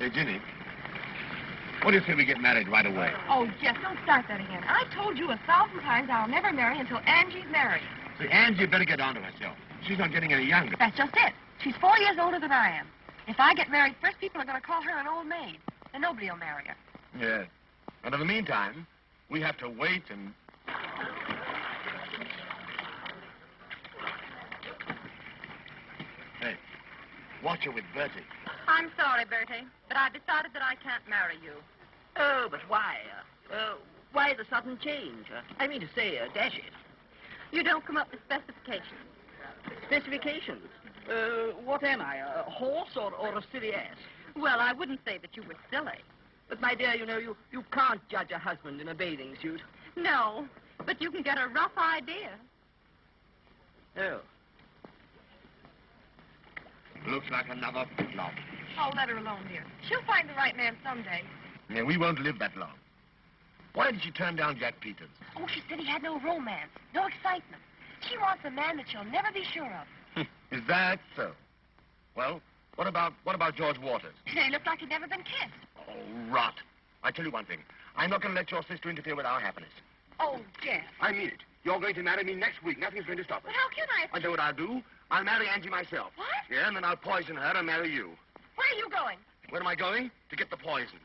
Hey, Ginny, what do you say we get married right away? Oh, Jeff, don't start that again. I've told you 1,000 times I'll never marry until Angie's married. See, Angie better get on to herself. She's not getting any younger. That's just it. She's 4 years older than I am. If I get married first, people are going to call her an old maid. And nobody will marry her. Yes. And in the meantime, we have to wait and... Hey, watch her with Bertie. I'm sorry, Bertie, but I've decided that I can't marry you. Oh, but why? Why the sudden change? I mean to say, dash it. You don't come up with specifications. Specifications? What am I, a horse or a silly ass? Well, I wouldn't say that you were silly. But, my dear, you know, you can't judge a husband in a bathing suit. No, but you can get a rough idea. Oh. Looks like another flop. Oh, let her alone, dear. She'll find the right man someday. Yeah, we won't live that long. Why did she turn down Jack Peters? Oh, she said he had no romance, no excitement. She wants a man that she'll never be sure of. Is that so? Well, what about George Waters? They look like he'd never been kissed. Oh, rot. I tell you one thing. I'm not going to let your sister interfere with our happiness. Oh, Jeff. I mean it. You're going to marry me next week. Nothing's going to stop us. But how can I? I know what I'll do. I'll marry Angie myself. What? Yeah, and then I'll poison her and marry you. Where are you going? Where am I going? To get the poison.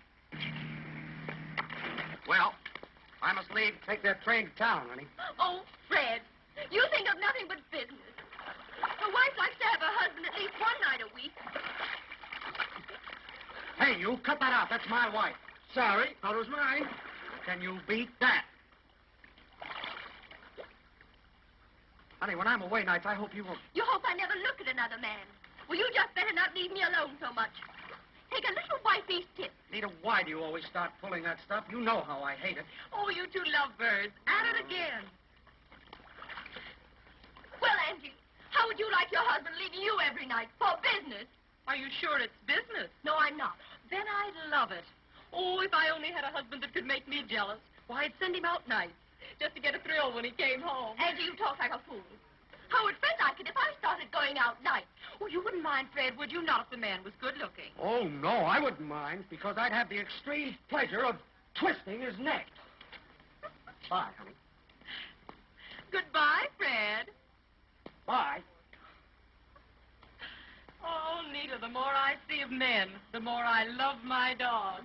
Well, I must leave to take that train to town, honey. Oh, Fred, you think of nothing but business. A wife likes to have her husband at least one night a week. Hey, you, cut that out. That's my wife. Sorry, thought it was mine. Can you beat that? Honey, when I'm away nights, I hope you won't... You hope I never look at another man. Well, you just better not leave me alone so much. Take a little wifey's tip. Nita, why do you always start pulling that stuff? You know how I hate it. Oh, you two lovebirds. At it again. Well, Angie, how would you like your husband leaving you every night for business? Are you sure it's business? No, I'm not. Then I'd love it. Oh, if I only had a husband that could make me jealous. Why, I'd send him out nights, just to get a thrill when he came home. Angie, you talk like a fool. How would Fred like it if I started going out nights? Oh, you wouldn't mind, Fred, would you? Not if the man was good-looking. Oh, no, I wouldn't mind, because I'd have the extreme pleasure of twisting his neck. Bye, honey. Goodbye, Fred. Bye. Oh, Nita, the more I see of men, the more I love my dog.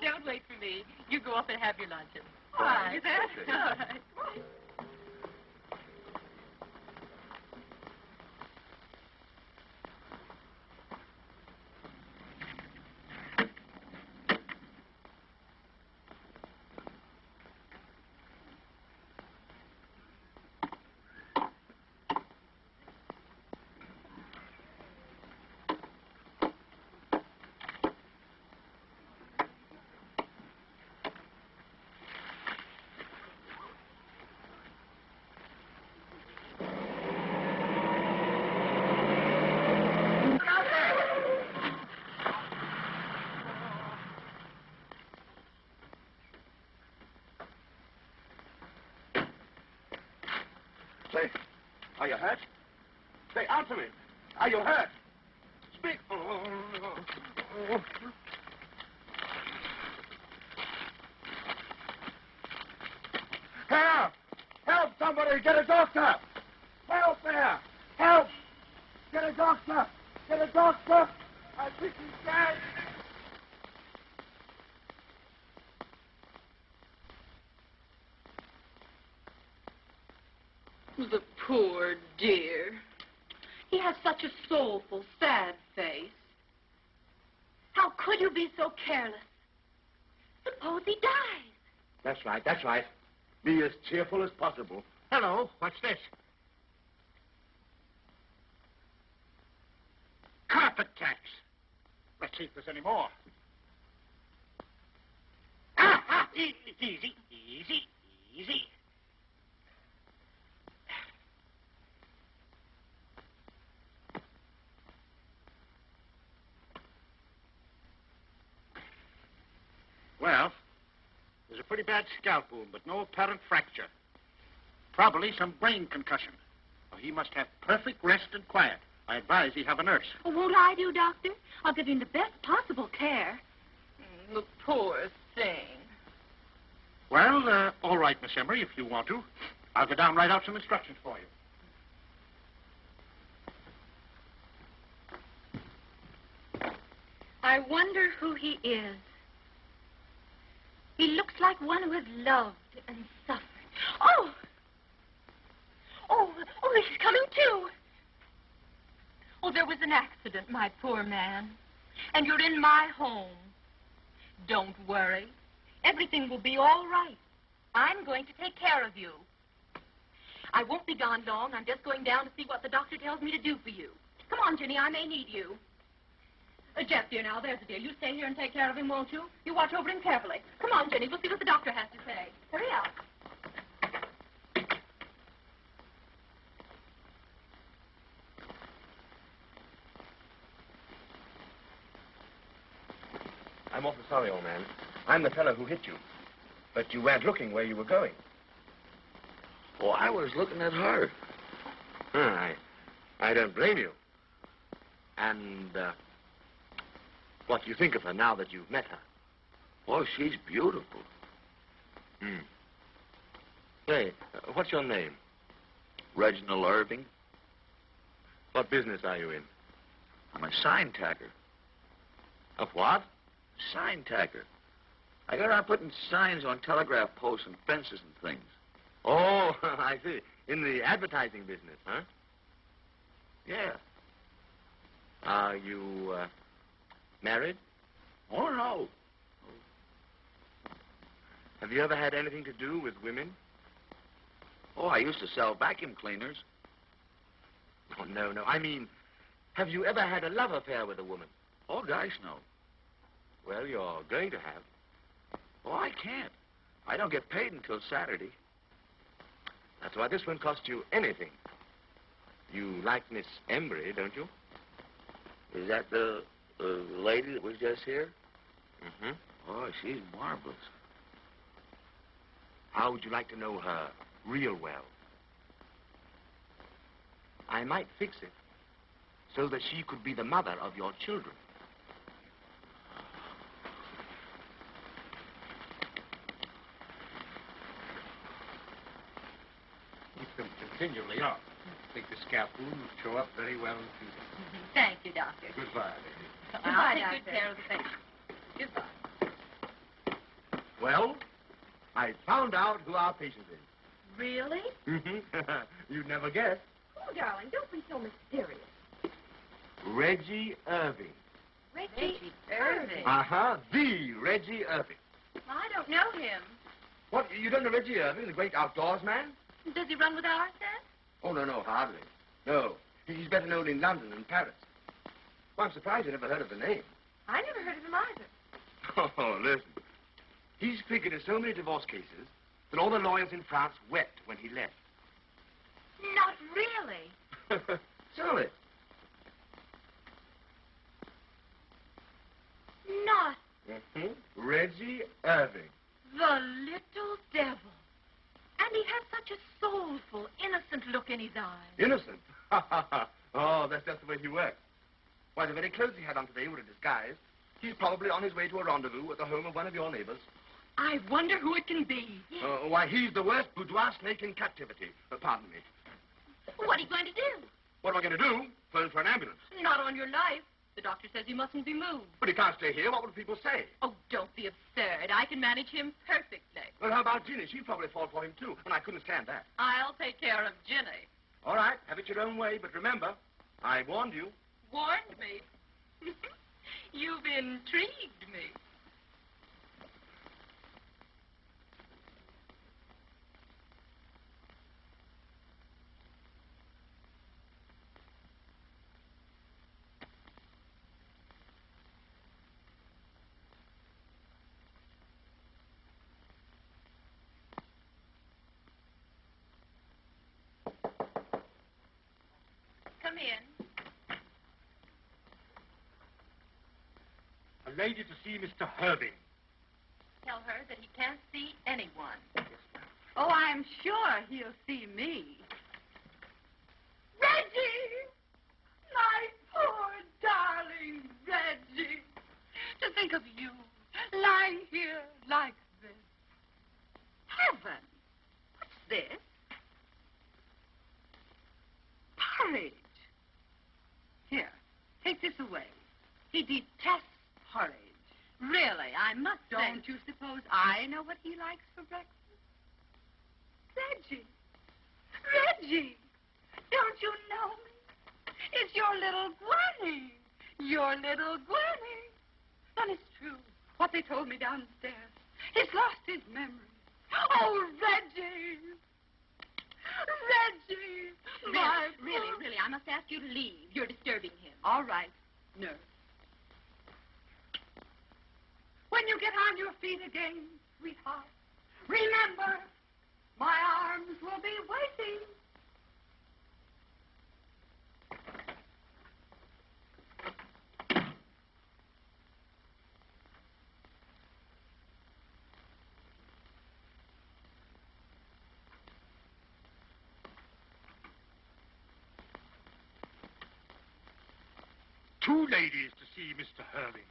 Don't wait for me. You go up and have your luncheon. All right. Is that? All right. Say, are you hurt? Say, answer me. Are you hurt? Speak. Help! Help, somebody! Get a doctor! Help there! Help! Get a doctor! Get a doctor! I think he's dead! The poor dear. He has such a soulful, sad face. How could you be so careless? Suppose he dies. That's right, that's right. Be as cheerful as possible. Hello, what's this? Carpet tacks. Let's see if there's any more. Easy, easy, easy. Well, there's a pretty bad scalp wound, but no apparent fracture. Probably some brain concussion. Well, he must have perfect rest and quiet. I advise he have a nurse. Oh, won't I do, Doctor? I'll give him the best possible care. The poor thing. Well, all right, Miss Emery, if you want to. I'll go down and write out some instructions for you. I wonder who he is. He looks like one who has loved and suffered. Oh! Oh, this is coming too. Oh, there was an accident, my poor man. And you're in my home. Don't worry. Everything will be all right. I'm going to take care of you. I won't be gone long. I'm just going down to see what the doctor tells me to do for you. Come on, Jenny. I may need you. Jeff, dear, now, there's a dear. You stay here and take care of him, won't you? You watch over him carefully. Come on, Jenny. We'll see what the doctor has to say. Hurry up. I'm awfully sorry, old man. I'm the fellow who hit you. But you weren't looking where you were going. Oh, I was looking at her. I don't blame you. And, what do you think of her now that you've met her? Oh, she's beautiful. Say, what's your name? Reginald Irving. What business are you in? I'm a sign tacker. Of what? Sign tacker. I got around putting signs on telegraph posts and fences and things. Oh, I see. In the advertising business, huh? Yeah. Are you, married? Oh, no. Have you ever had anything to do with women? Oh, I used to sell vacuum cleaners. Oh, no. I mean, have you ever had a love affair with a woman? Oh, gosh, no. Well, you're going to have. Oh, I can't. I don't get paid until Saturday. That's why this won't cost you anything. You like Miss Embry, don't you? Is that the lady that was just here? Mm-hmm. Oh, she's marvelous. How would you like to know her real well? I might fix it so that she could be the mother of your children. Keep them continually up. I think the scalp wound will show up very well in the future. Thank you, Doctor. Goodbye, lady. I'll take good care of the patient. Goodbye. Well, I found out who our patient is. Really? Mm-hmm. You'd never guess. Oh, darling, don't be so mysterious. Reggie Irving. Reggie Irving. Uh-huh. The Reggie Irving. I don't know him. What, you don't know Reggie Irving, the great outdoors man? Does he run with our set? Oh, no, hardly. No. He's better known in London and Paris. Well, I'm surprised you never heard of the name. I never heard of him either. Oh, listen. He's figured in so many divorce cases that all the lawyers in France wept when he left. Not really. Surely. Not Reggie Irving. the little devil. And he has such a soulful, innocent look in his eyes. Innocent? Oh, that's just the way he works. Why, the very clothes he had on today were a disguise. He's probably on his way to a rendezvous at the home of one of your neighbors. I wonder who it can be. Why, he's the worst boudoir snake in captivity. Pardon me. What are you going to do? What am I going to do? Phone for an ambulance. Not on your life. The doctor says he mustn't be moved. But he can't stay here. What would people say? Oh, don't be absurd. I can manage him perfectly. Well, how about Ginny? She'd probably fall for him, too. And I couldn't stand that. I'll take care of Jenny. All right, have it your own way. But remember, I warned you. Warned me. You've intrigued me. Come in. A lady to see Mr. Irving. her that he can't see anyone. Oh, I'm sure he'll see me. Reggie! My poor darling Reggie. To think of you lying here like this. Heaven! What's this? Porridge. Here, take this away. He detests porridge. Really, I must say. Don't you suppose I know what he likes for breakfast? Reggie. Reggie. Don't you know me? It's your little Gwenny. Your little Gwenny. And it's true, what they told me downstairs. He's lost his memory. Oh, Reggie. Reggie. Really, I must ask you to leave. You're disturbing him. All right, nurse. When you get on your feet again, sweetheart, remember, my arms will be waiting. Two ladies to see Mr. Irving.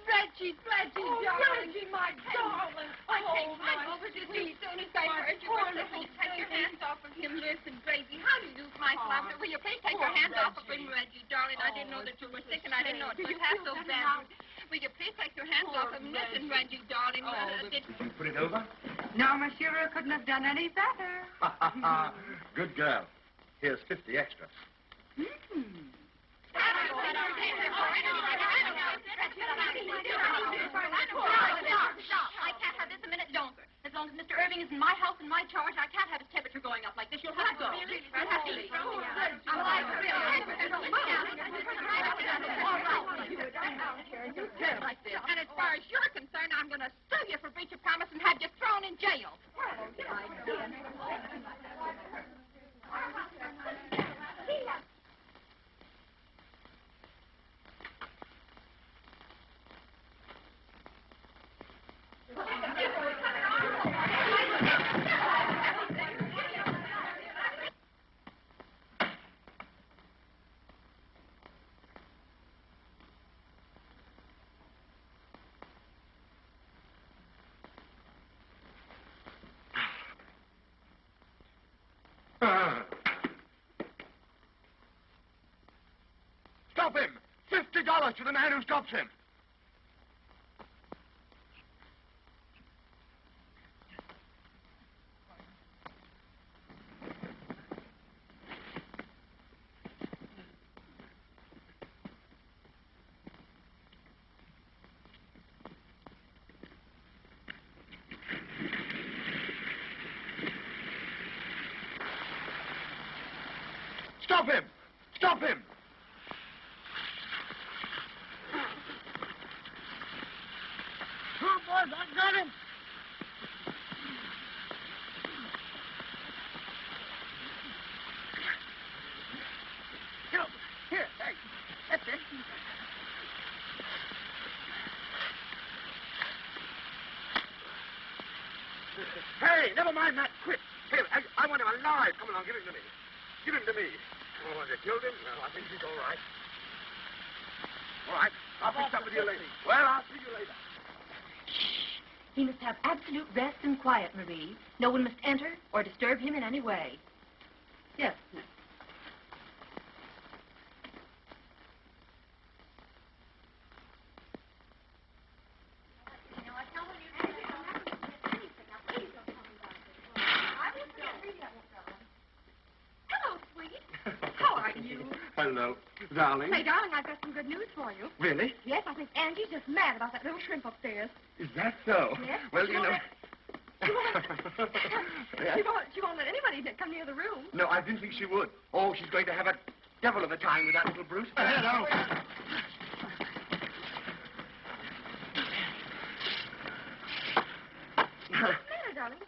Reggie, darling. Reggie, my darling. I came right over to see as soon as I heard you were listening. Take your hands off of him. Listen, Gracie, how do you do, my lover? Will you please take your hands off of him, Reggie, darling? I didn't know that you were sick, and I didn't know it was half so bad. Will you please take your hands off of him? Listen, Reggie, darling. Did you put it over? No, monsieur, I couldn't have done any better. Good girl. Here's 50 extra. I can't have this a minute longer. As long as Mr. Irving is in my house and my charge, I can't have his temperature going up like this. You'll have to go. You'll have to leave. And as far as you're concerned, I'm going to sue you for breach of promise and have you thrown in jail. Stop him! $50 to the man who stops him. Stop him! Stop him! Oh, boys, I got him. Here, hey, that's it. Hey, never mind that. Quick. Hey, I want him alive. Come along, give him to me. Give him to me. Oh, they killed him? No, I think he's all right. All right. I'll fix up with you later. Well, I'll see you later. He must have absolute rest and quiet, Marie. No one must enter or disturb him in any way. Yes, miss. Hello, sweet. How are you? Hello, darling. Say, darling, I've got some good news for you. Really? Yes, I think Angie's just mad about that little shrimp upstairs. Is that so? Yes. Well, you know... She won't let anybody come near the room. No, I didn't think she would. Oh, she's going to have a devil of a time with that little brute. Hello. Matter, darling?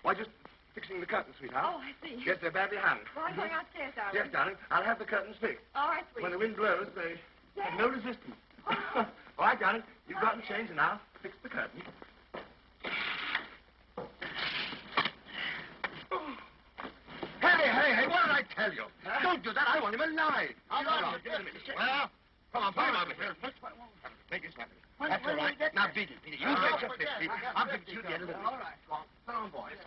Why, just fixing the curtains, sweetheart. Oh, I see. Yes, they're badly hung. Well, I'm going upstairs, darling. Yes, darling. I'll have the curtains fixed. All right, sweet. When the wind blows, they have no resistance. All right, darling. You go out and change, and I'll fix the curtain. Hey, what did I tell you? Huh? Don't do that. I want him alive. All right. Well, come on, put him over here. Make it happen. That's all right. Now, beat it. You get your 50. I'll give it to you the end of the week. All right. Come on, boys.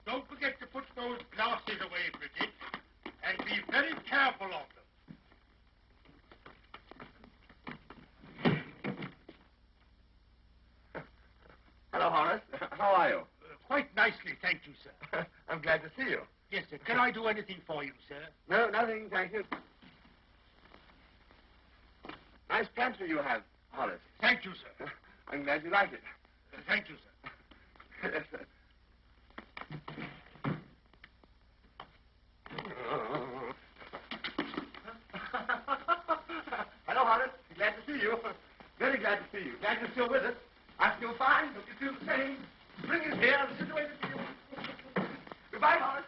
Don't forget to put those glasses away, Bridget, and be very careful of them. Hello, Horace. How are you? Quite nicely, thank you, sir. I'm glad to see you. Yes, sir. Can I do anything for you, sir? No, nothing, thank you. Nice pantry you have, Horace. Thank you, sir. I'm glad you like it. Thank you, sir. Yes, sir. Hello, Horace. Glad to see you. Very glad to see you. Glad you're still with us. I feel fine. Hope you feel the same. Bring us here and sit away with you. Goodbye, Horace.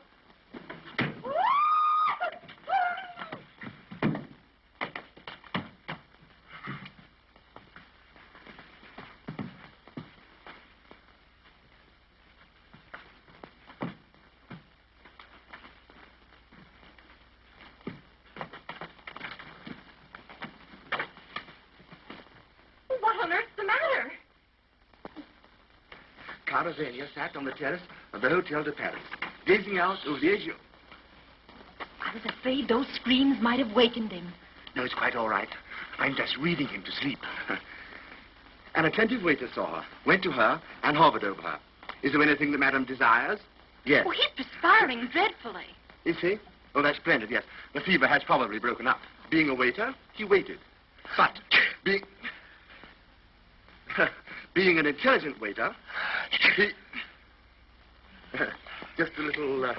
What on earth's the matter? Casanova sat on the terrace of the Hotel de Paris, gazing out over the azure. I was afraid those screams might have wakened him. No, it's quite all right. I'm just reading him to sleep. An attentive waiter saw her, went to her, and hovered over her. Is there anything that Madame desires? Yes. Oh, he's perspiring dreadfully. Is he? Oh, that's splendid, yes. The fever has probably broken up. Being a waiter, he waited. But being an intelligent waiter, he... just a little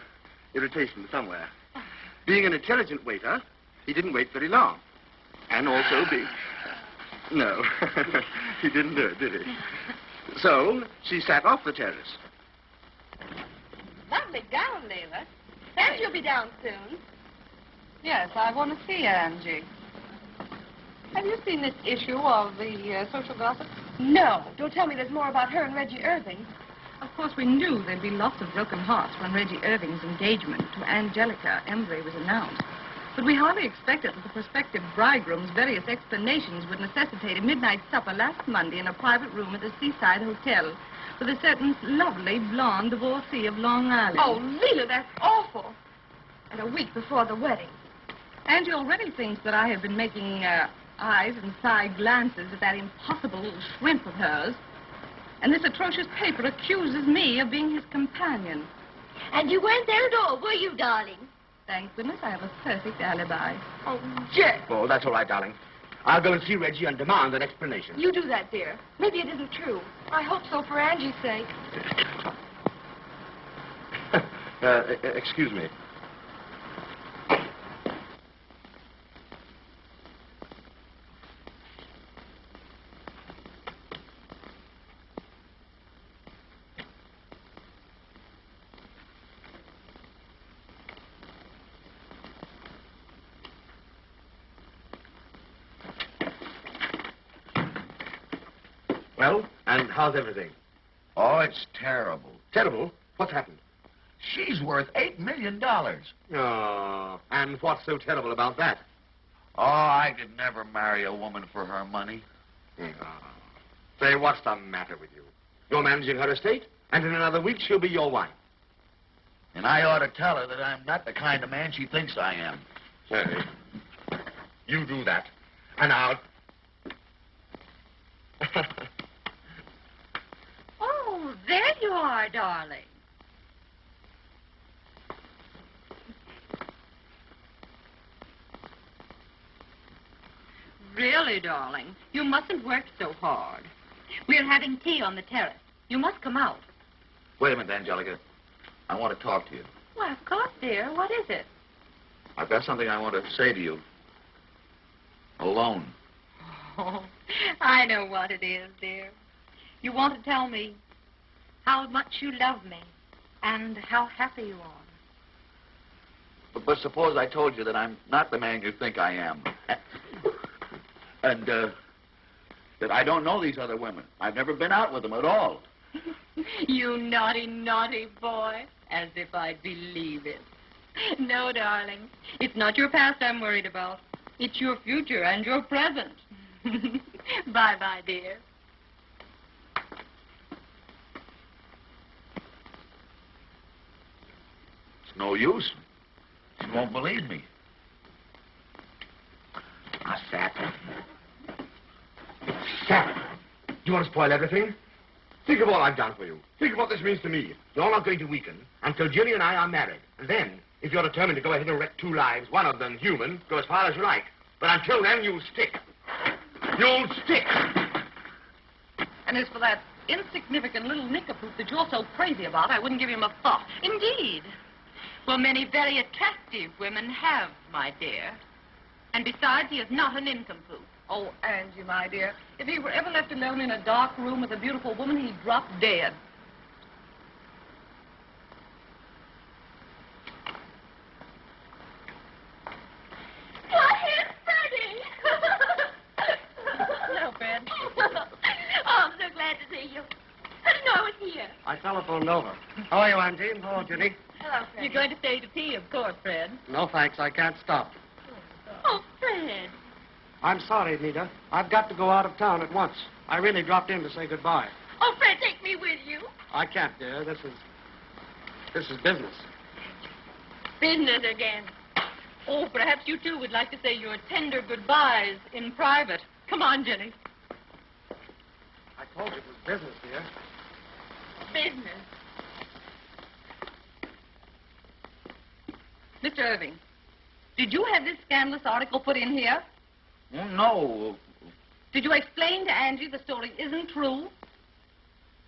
irritation somewhere. Being an intelligent waiter, he didn't wait very long. And also No, he didn't do it, did he? So, she sat off the terrace. Lovely gown, Leila. And you'll be down soon. Yes, I want to see Angie. Have you seen this issue of the social gossip? No. Don't tell me there's more about her and Reggie Irving. Of course, we knew there'd be lots of broken hearts when Reggie Irving's engagement to Angelica Embry was announced. But we hardly expected that the prospective bridegroom's various explanations would necessitate a midnight supper last Monday in a private room at the Seaside Hotel with a certain lovely blonde divorcee of Long Island. Oh, Leila, that's awful. And a week before the wedding. Angie already thinks that I have been making eyes and side glances at that impossible little shrimp of hers. And this atrocious paper accuses me of being his companion. And you weren't there at all, were you, darling? Thank goodness I have a perfect alibi. Oh, Jack. Oh, that's all right, darling. I'll go and see Reggie and demand an explanation. You do that, dear. Maybe it isn't true. I hope so for Angie's sake. Excuse me. Well, and how's everything? Oh, it's terrible. Terrible? What's happened? She's worth $8 million. Oh, and what's so terrible about that? Oh, I could never marry a woman for her money. Oh. Say, what's the matter with you? You're managing her estate, and in another week she'll be your wife. And I ought to tell her that I'm not the kind of man she thinks I am. Say, you do that, and I'll... Oh, there you are, darling. Really, darling, you mustn't work so hard. We're having tea on the terrace. You must come out. Wait a minute, Angelica. I want to talk to you. Why, of course, dear. What is it? I've got something I want to say to you. Alone. Oh, I know what it is, dear. You want to tell me how much you love me and how happy you are. But suppose I told you that I'm not the man you think I am. And, that I don't know these other women. I've never been out with them at all. You naughty, naughty boy. As if I'd believe it. No, darling. It's not your past I'm worried about. It's your future and your present. Bye-bye, dear. It's no use. She won't believe me. Sap. Sap. Do you want to spoil everything? Think of all I've done for you. Think of what this means to me. You're not going to weaken until Ginny and I are married. And then, if you're determined to go ahead and wreck 2 lives, one of them human, go as far as you like. But until then, you'll stick. You'll stick. And as for that insignificant little nincompoop that you're so crazy about, I wouldn't give him a thought. Indeed. Well, many very attractive women have, my dear. And besides, he is not a nincompoop. Oh, Angie, my dear, if he were ever left alone in a dark room with a beautiful woman, he'd drop dead. Why, here's Freddie. Hello, Fred. Oh, I'm so glad to see you. How did you know I was here? I telephoned over. How are you, Auntie? Hello, Ginny. Hello, Freddie. You're going to stay to tea, of course, Fred. No, thanks. I can't stop. Oh, Fred. I'm sorry, Nita. I've got to go out of town at once. I really dropped in to say goodbye. Oh, Fred, take me with you. I can't, dear. This is business. Business again. Oh, perhaps you two would like to say your tender goodbyes in private. Come on, Jenny. I told you it was business, dear. Business. Mr. Irving, did you have this scandalous article put in here? No. Did you explain to Angie the story isn't true?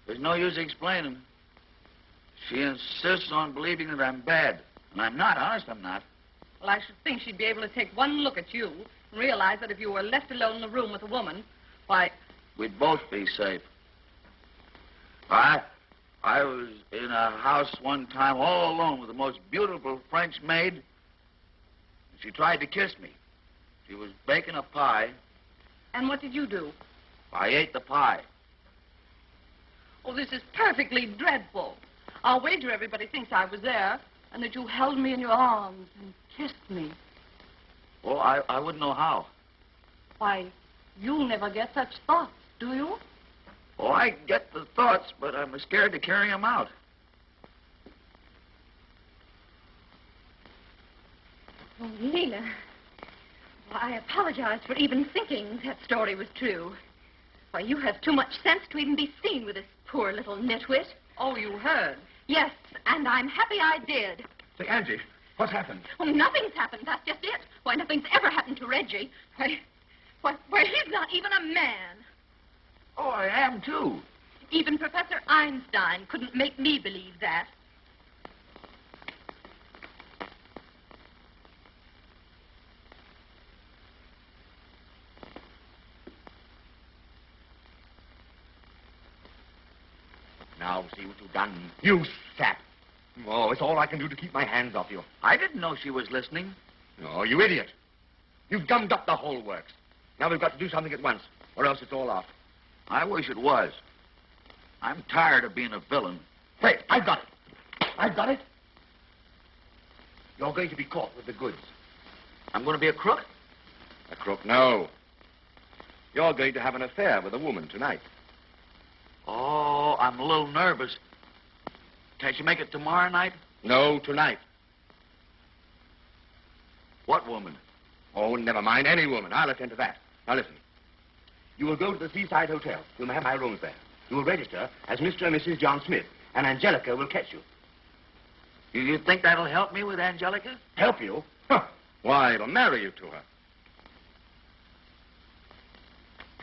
There's no use explaining. She insists on believing that I'm bad. And I'm not. Honest, I'm not. Well, I should think she'd be able to take one look at you and realize that if you were left alone in the room with a woman, why... We'd both be safe. I was in a house one time all alone with the most beautiful French maid. She tried to kiss me. She was baking a pie. And what did you do? I ate the pie. Oh, this is perfectly dreadful. I'll wager everybody thinks I was there and that you held me in your arms and kissed me. Oh, I wouldn't know how. Why, you'll never get such thoughts, do you? Oh, I get the thoughts, but I'm scared to carry them out. Oh, Leela. Well, I apologize for even thinking that story was true. Why, you have too much sense to even be seen with this poor little nitwit. Oh, you heard. Yes, and I'm happy I did. Say, Angie, what's happened? Oh, nothing's happened. That's just it. Why, nothing's ever happened to Reggie. Why, he's not even a man. Oh, I am, too. Even Professor Einstein couldn't make me believe that. Now, see what you've done. You sap. Oh, it's all I can do to keep my hands off you. I didn't know she was listening. Oh, you idiot. You've gummed up the whole works. Now we've got to do something at once, or else it's all off. I wish it was. I'm tired of being a villain. Wait, I've got it. I've got it. You're going to be caught with the goods. I'm going to be a crook? A crook? No. You're going to have an affair with a woman tonight. Oh, I'm a little nervous. Can't you make it tomorrow night? No, tonight. What woman? Oh, never mind. Any woman. I'll attend to that. Now, listen. You will go to the Seaside Hotel. You'll have my rooms there. You will register as Mr. and Mrs. John Smith, and Angelica will catch you. You think that'll help me with Angelica? Help you? Huh. Why, it'll marry you to her.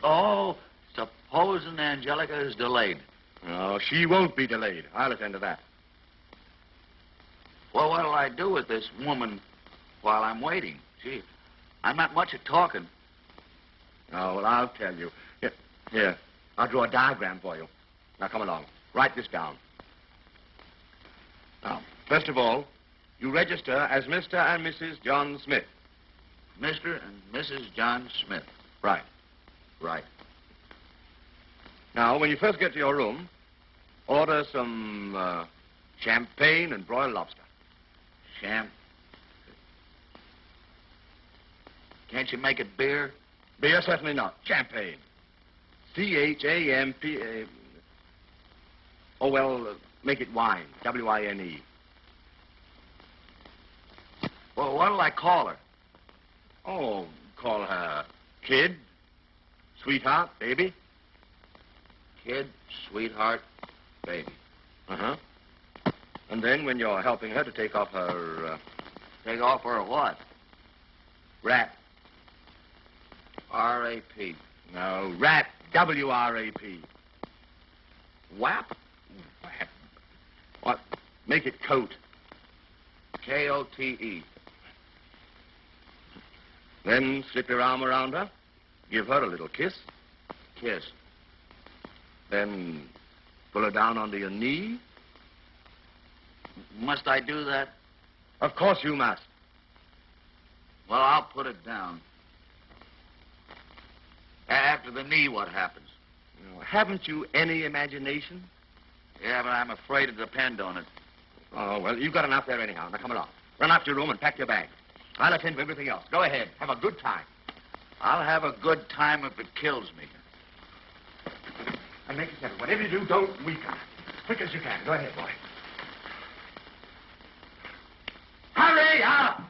Oh, supposing Angelica is delayed. No, she won't be delayed. I'll attend to that. Well, what'll I do with this woman while I'm waiting? Gee, I'm not much at talking. Oh, well, I'll tell you. Here, I'll draw a diagram for you. Now, come along. Write this down. Now, first of all, You register as Mr. and Mrs. John Smith. Mr. and Mrs. John Smith. Right. Right. Now, when you first get to your room, order some champagne and broiled lobster. Can't you make it beer? Beer, certainly not. Champagne. C-H-A-M-P-A... Oh, well, make it wine. W-I-N-E. Well, what'll I call her? Oh, call her kid, sweetheart, baby. Kid, sweetheart, baby. Uh-huh. And then when you're helping her to take off her... Take off her what? wrap. R-A-P. No, wrap. W-R-A-P. WAP? Wrap. What? Make it coat. K-O-T-E. Then slip your arm around her. Give her a little kiss. Kiss. Then pull her down onto your knee. Must I do that? Of course you must. Well, I'll put it down. After the knee, what happens? Haven't you any imagination? Yeah, but I'm afraid to depend on it. Oh, well, you've got enough there anyhow. Now, come along. Run up to your room and pack your bag. I'll attend to everything else. Go ahead. Have a good time. I'll have a good time if it kills me. And make it simple. Whatever you do, don't weaken. Quick as you can. Go ahead, boy. Hurry up!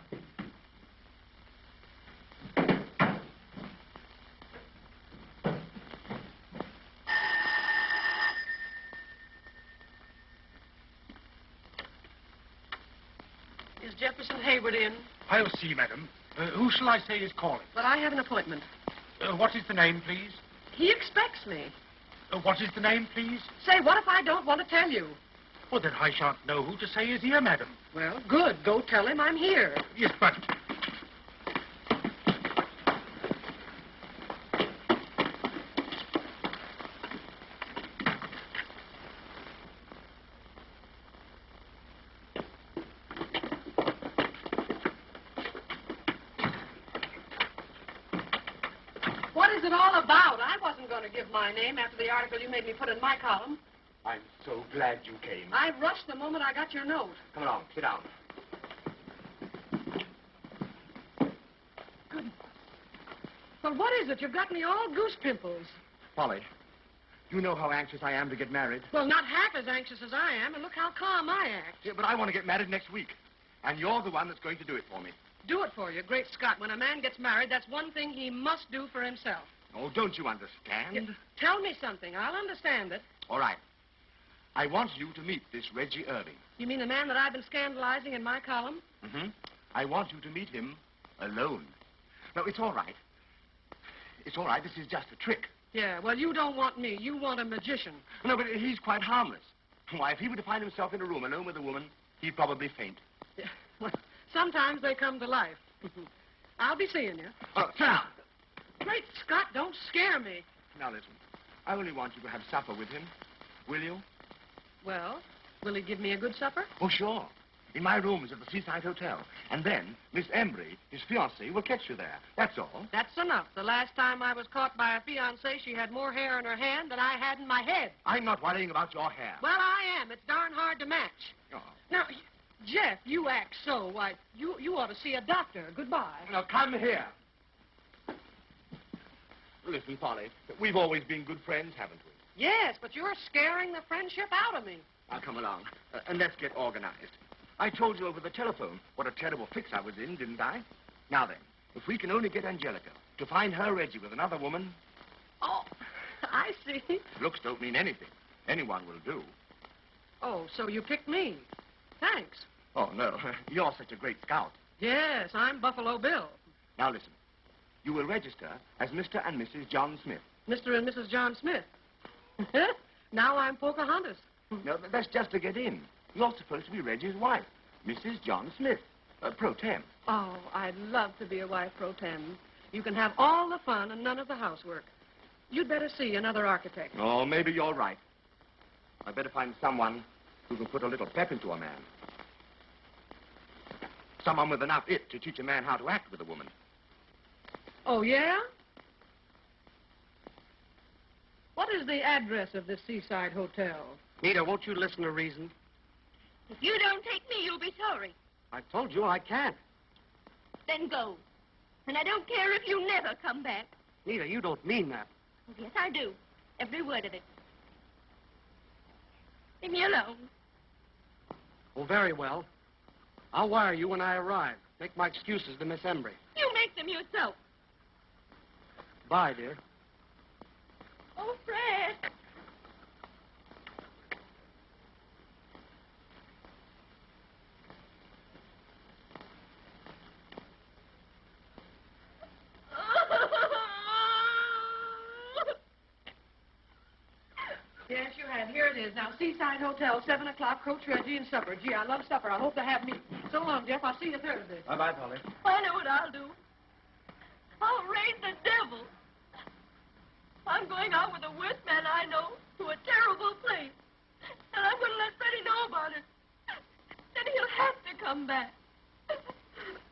Is Jefferson Hayward in? I'll see, madam. Who shall I say is calling? But I have an appointment. What is the name, please? He expects me. What is the name, please? Say, what if I don't want to tell you? Well, then I shan't know who to say is here, madam. Well, good. Go tell him I'm here. Yes, but... What is it all about? I wasn't going to give my name after the article you made me put in my column. I'm so glad you came. I rushed the moment I got your note. Come along. Sit down. Well, what is it? You've got me all goose pimples. Polly, you know how anxious I am to get married. Well, not half as anxious as I am, and look how calm I act. Yeah, but I want to get married next week. And you're the one that's going to do it for me. Do it for you. Great Scott, when a man gets married, that's one thing he must do for himself. Oh, don't you understand? Tell me something. I'll understand it. All right. I want you to meet this Reggie Irving. You mean the man that I've been scandalizing in my column? Mm-hmm. I want you to meet him alone. No, it's all right. It's all right. This is just a trick. Yeah, well, you don't want me. You want a magician. No, but he's quite harmless. Why, if he were to find himself in a room alone with a woman, he'd probably faint. Yeah, well, sometimes they come to life. I'll be seeing you. Oh, sit down. Great Scott, don't scare me. Now, listen. I only want you to have supper with him. Will you? Well, will he give me a good supper? Oh, sure. In my rooms at the Seaside Hotel. And then Miss Embry, his fiancée, will catch you there. That's all. That's enough. The last time I was caught by a fiancée, she had more hair in her hand than I had in my head. I'm not worrying about your hair. Well, I am. It's darn hard to match. Oh. Now, Jeff, you act so. Why, you ought to see a doctor. Goodbye. Now, come here. Listen, Polly, we've always been good friends, haven't we? Yes, but you're scaring the friendship out of me. Now, come along, and let's get organized. I told you over the telephone what a terrible fix I was in, didn't I? Now then, if we can only get Angelica to find her Reggie with another woman... Oh, I see. Looks don't mean anything. Anyone will do. Oh, so you picked me. Thanks. Oh, no. You're such a great scout. Yes, I'm Buffalo Bill. Now, listen. You will register as Mr. and Mrs. John Smith. Mr. and Mrs. John Smith. Now I'm Pocahontas. No, that's just to get in. You're supposed to be Reggie's wife, Mrs. John Smith, pro tem. Oh, I'd love to be a wife pro tem. You can have all the fun and none of the housework. You'd better see another architect. Oh, maybe you're right. I'd better find someone who can put a little pep into a man. Someone with enough it to teach a man how to act with a woman. Oh, yeah? What is the address of this seaside hotel? Nita, won't you listen to reason? If you don't take me, you'll be sorry. I told you I can't. Then go. And I don't care if you never come back. Nita, you don't mean that. Oh, yes, I do. Every word of it. Leave me alone. Oh, very well. I'll wire you when I arrive. Make my excuses to Miss Embry. You make them yourself. Bye, dear. Oh, Fred. Yes, you have. Here it is. Now, Seaside Hotel, 7 o'clock, Coach Reggie and supper. Gee, I love supper. I hope to have me. So long, Jeff. I'll see you Thursday. Bye-bye, Polly. I know what I'll do. I'll raise the devil. I'm going out with the worst man I know to a terrible place. And I'm going to let Freddie know about it. Then he'll have to come back.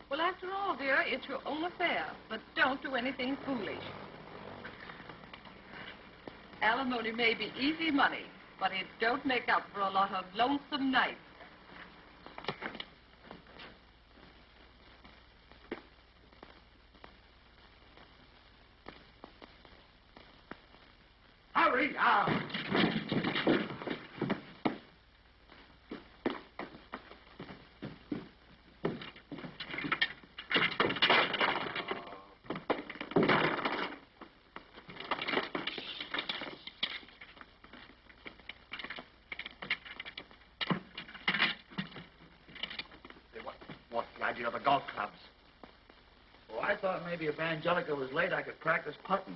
Well, after all, dear, it's your own affair. But don't do anything foolish. Alimony may be easy money, but it don't make up for a lot of lonesome nights. Hurry! What's the idea of the golf clubs? Oh, I thought maybe if Angelica was late, I could practice putting.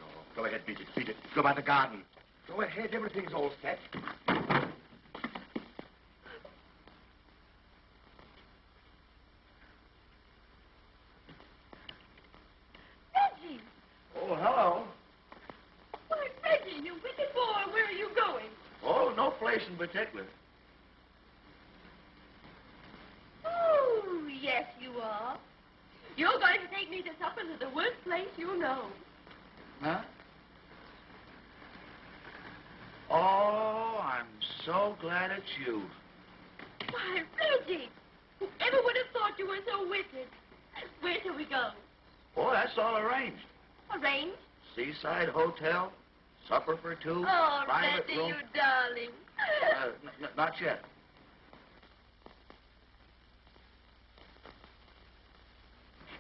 No, go ahead, beat it, beat it. Go by the garden. Go ahead, everything's all set. Reggie! Oh, hello. Why, Reggie, you wicked boy, where are you going? Oh, no place in particular. Oh, yes, you are. You're going to take me to supper to the worst place you know. Huh? Oh, I'm so glad it's you. Why, Reggie, whoever would have thought you were so wicked? Where shall we go? Oh, that's all arranged. Arranged? Seaside Hotel, supper for two, Oh, private Reggie, room. you darling. Not yet.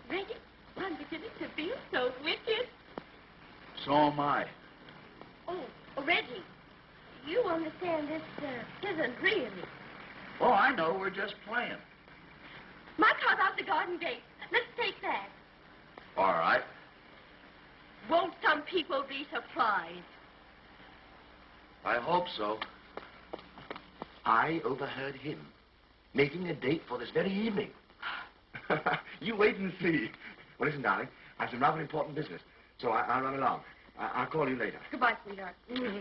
Reggie, I'm beginning to feel so wicked. So am I. Oh, Reggie, you understand this isn't really. Oh, I know. We're just playing. My car's out the garden gate. Let's take that. All right. Won't some people be surprised? I hope so. I overheard him making a date for this very evening. You wait and see. Well, listen, darling, I have some rather important business, so I'll run along. I'll call you later. Goodbye, sweetheart.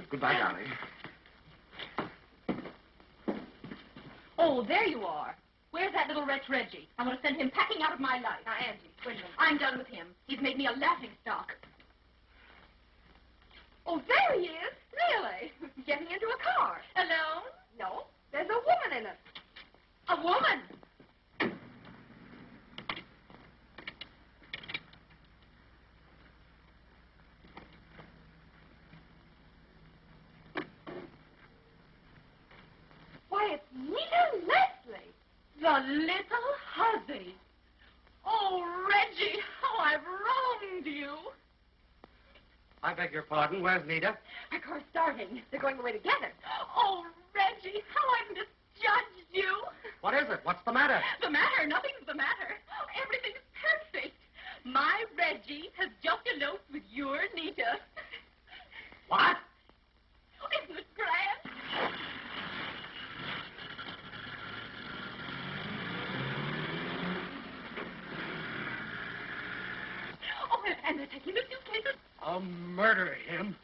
Goodbye, darling. Oh, there you are. Where's that little wretch Reggie? I want to send him packing out of my life. Now, Angie, wait a minute. I'm done with him. He's made me a laughing stock. Oh, there he is. Really? Getting into a car. Alone? No, there's a woman in it. A woman? Why, it's Nita Leslie. The little hussy. Oh, Reggie, how I've wronged you. I beg your pardon. Where's Nita? Our car's starting. They're going away together. Oh, Reggie, how I've misjudged you. What is it? What's the matter? The matter? Nothing's the matter. Everything's perfect. My Reggie has just eloped with your Nita. What? Isn't it grand? Oh, and they're taking the suitcases. I'll murder him.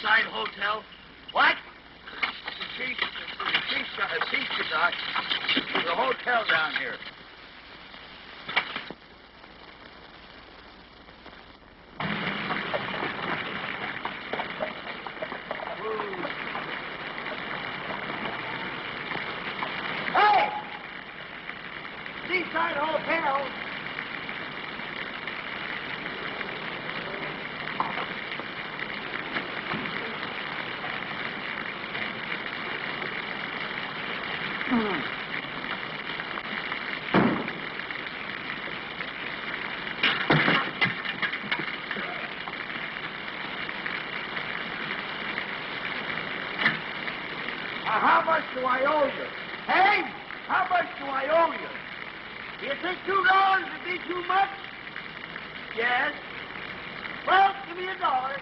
Seaside Hotel? What? Seaside. There's a hotel down here. Hey! Seaside Hotel. How much do I owe you? Hey, how much do I owe you? Do you think $2 would be too much? Yes. Well, give me $1.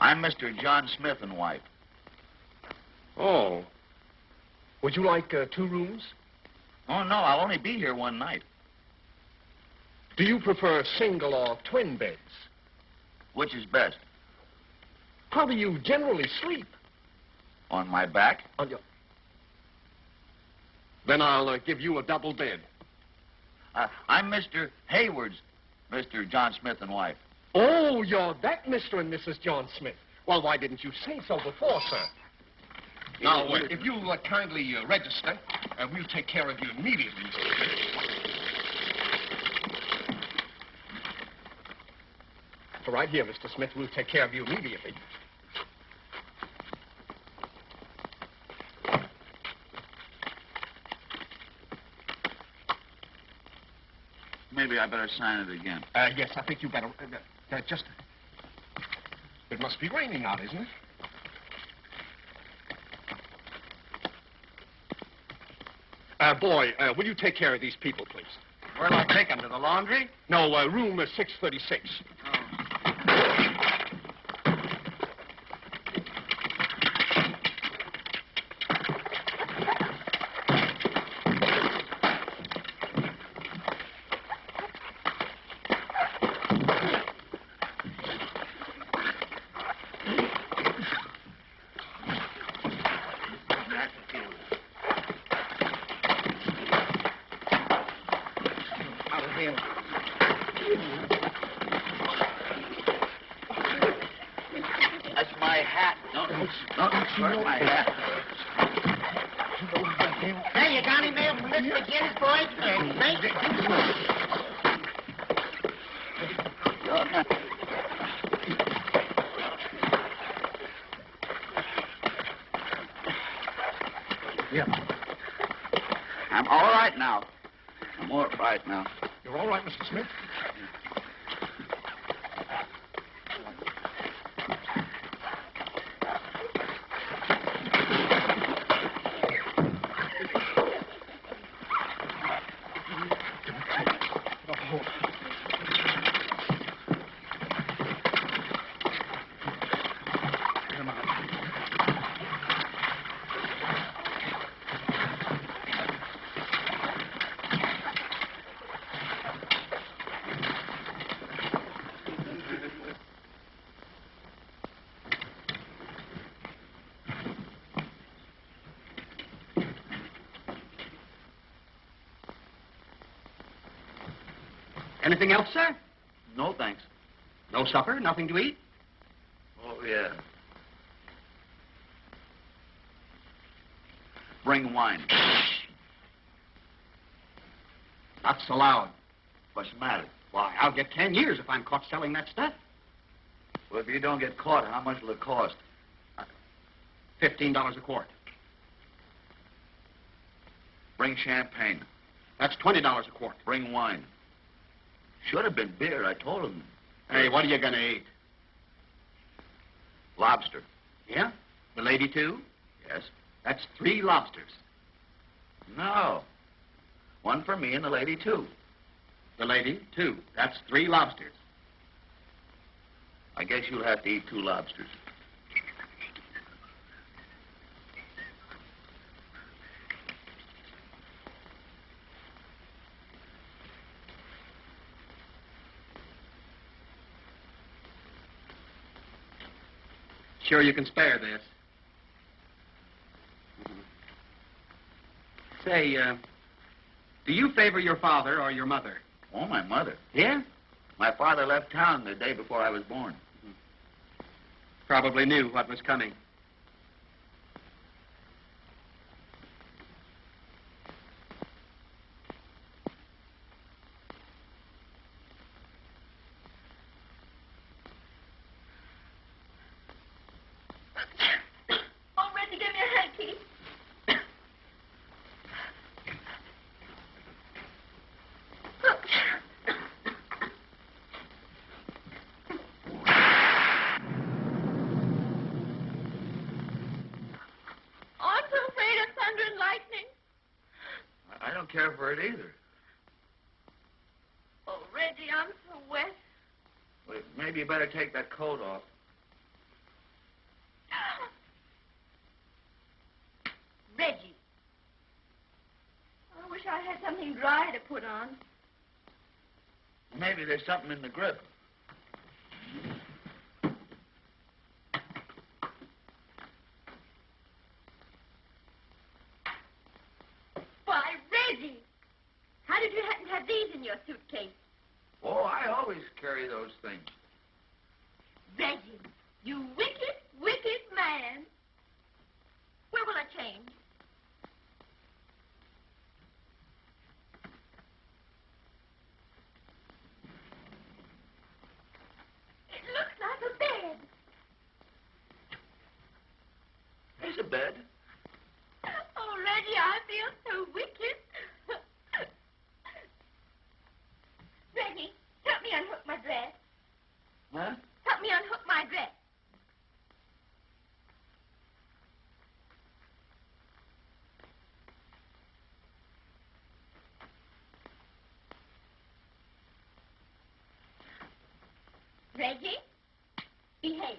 I'm Mr. John Smith and wife. Oh. Would you like 2 rooms? Oh, no, I'll only be here one night. Do you prefer single or twin beds? Which is best? How do you generally sleep? On my back? On your... Then I'll give you a double bed. I'm Mr. Hayward's, Mr. John Smith and wife. Oh, you're that Mr. and Mrs. John Smith. Well, why didn't you say so before, sir? Now, if you'll kindly register, we'll take care of you immediately. Right here, Mr. Smith. We'll take care of you immediately. Maybe I better sign it again. Yes, I think you better... just... It must be raining out, isn't it? Boy, will you take care of these people, please? Where'll I take them? To the laundry? No, room 636. That's my hat. Don't hurt my hat. Hey, you got any mail from Mr. McGinnis, boys? Thank you. Yeah. I'm all right now. I'm all right now. You're all right, Mr. Smith? Anything else, sir? No, thanks. No supper? Nothing to eat? Oh, yeah. Bring wine. Not so loud. What's the matter? Why, I'll get 10 years if I'm caught selling that stuff. Well, if you don't get caught, how much will it cost? $15 a quart. Bring champagne. That's $20 a quart. Bring wine. Should have been beer, I told him. Hey, what are you going to eat? Lobster. Yeah? The lady, too? Yes. That's 3 lobsters. No. One for me and the lady, too. The lady, 2. That's 3 lobsters. I guess you'll have to eat 2 lobsters. Sure you can spare this? Say, do you favor your father or your mother? Oh, my mother. Yeah? My father left town the day before I was born. Probably knew what was coming. Oh, Reggie, give me a hanky. I'm so afraid of thunder and lightning. I don't care for it either. Oh, Reggie, I'm so wet. Well, maybe you better take that coat off. Reggie. I wish I had something dry to put on. Maybe there's something in the grip. Why, Reggie! How did you happen to have these in your suitcase? Oh, I always carry those things. Reggie, you wicked, wicked man. Where will I change? It looks like a bed. There's a bed. Oh, Reggie, I feel so wicked. Reggie, help me unhook my dress. Huh? Help me unhook my dress. Reggie, behave.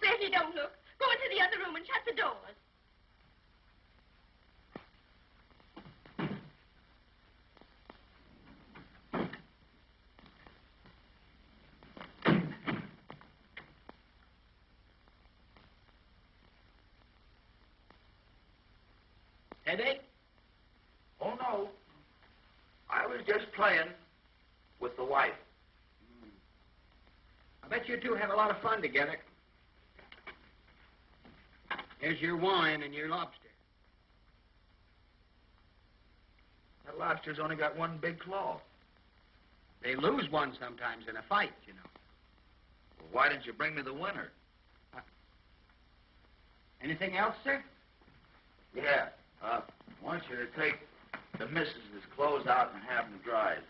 Reggie, don't look. Go into the other room and shut the doors. Headache? Oh, no. I was just playing with the wife. I bet you 2 have a lot of fun together. Here's your wine and your lobster. That lobster's only got one big claw. They lose one sometimes in a fight, you know. Well, why didn't you bring me the winner? Anything else, sir? Yeah. I want you to take the missus's clothes out and have them dried.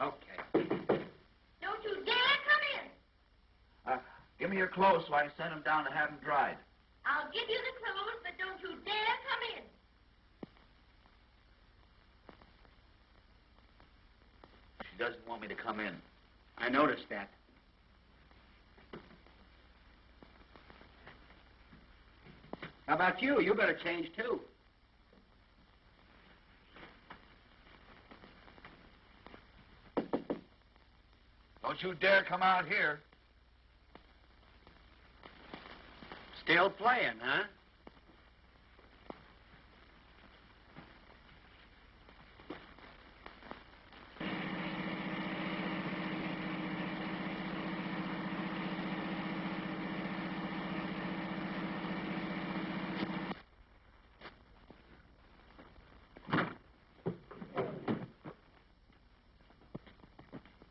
Okay. Don't you dare come in. Give me your clothes so I can send them down to have them dried. I'll give you the clothes, but don't you dare come in. She doesn't want me to come in. I noticed that. How about you? You better change, too. Don't you dare come out here. Still playing, huh?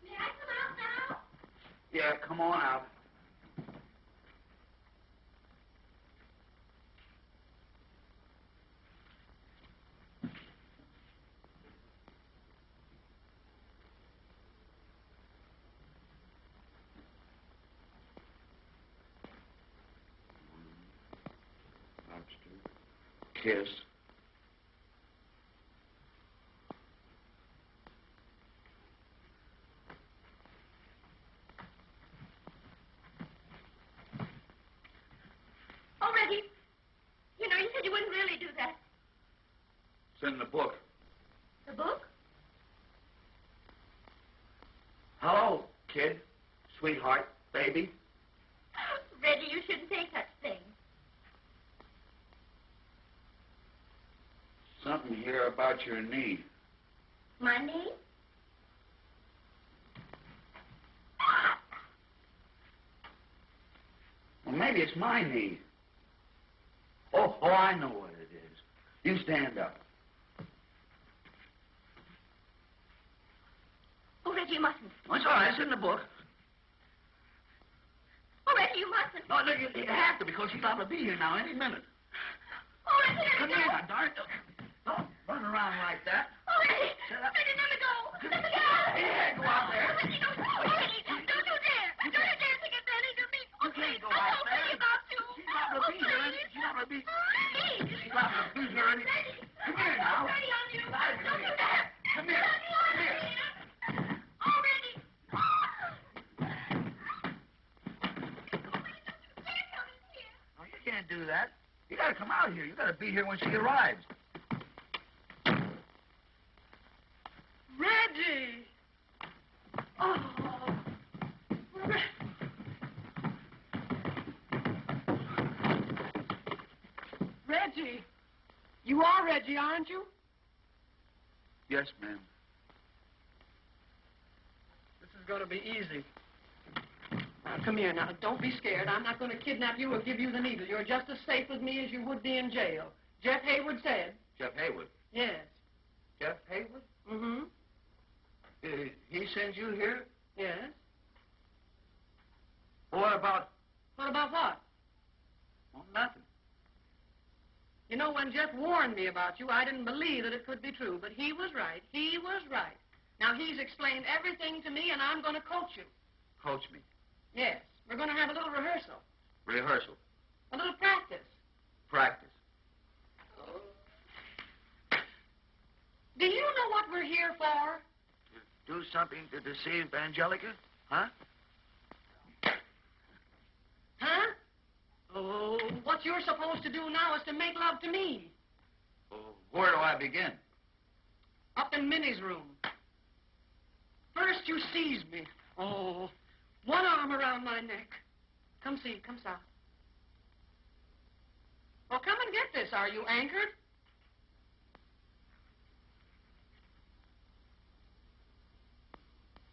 May I come out now? Yeah, come on out. kiss. Oh, Reggie, you know, you said you wouldn't really do that. It's in the book. The book? Hello, kid, sweetheart, baby. Reggie, you shouldn't say such things. Something here about your knee. My knee? Well, maybe it's my knee. Oh, I know what it is. You stand up. Oh, Reggie, you mustn't. Oh, it's all right. It's in the book. Oh, Reggie, you mustn't. No, look, you have to because she's liable to be here now any minute. Oh, Reggie, let Come me here go. now, darn it. Don't run around like that. Oh, Reggie. Shut up. Reggie, let me go. Let me go. Yeah, go out there. Oh, Reggie, don't you dare. Don't you dare take advantage of me. You can't go out there. Please, about you. She's liable to be here. She's liable to be... She's liable to be here any... Come here now. Reggie, on you. Don't Don't you dare. Come here. Come here. Oh, Reggie. No, you can't do that. You gotta come out here. You gotta be here when she arrives. Reggie! Oh. Reggie! You are Reggie, aren't you? Yes, ma'am. This is going to be easy. Now, come here now. Don't be scared. I'm not going to kidnap you or give you the needle. You're just as safe with me as you would be in jail. Jeff Hayward said. Jeff Hayward. Yes. Jeff Hayward? Mm-hmm. He sends you here? Yes. What about... What about what? Well, nothing. You know, when Jeff warned me about you, I didn't believe that it could be true, but he was right. He was right. Now, he's explained everything to me, and I'm going to coach you. Coach me. Yes. We're going to have a little rehearsal. Rehearsal. A little practice. Practice. Do you know what we're here for? Do something to deceive Angelica? Huh? Huh? Oh, what you're supposed to do now is to make love to me. Oh, where do I begin? Up in Minnie's room. First you seize me. Oh, one arm around my neck. Come see, come south. Well, come and get this. Are you anchored?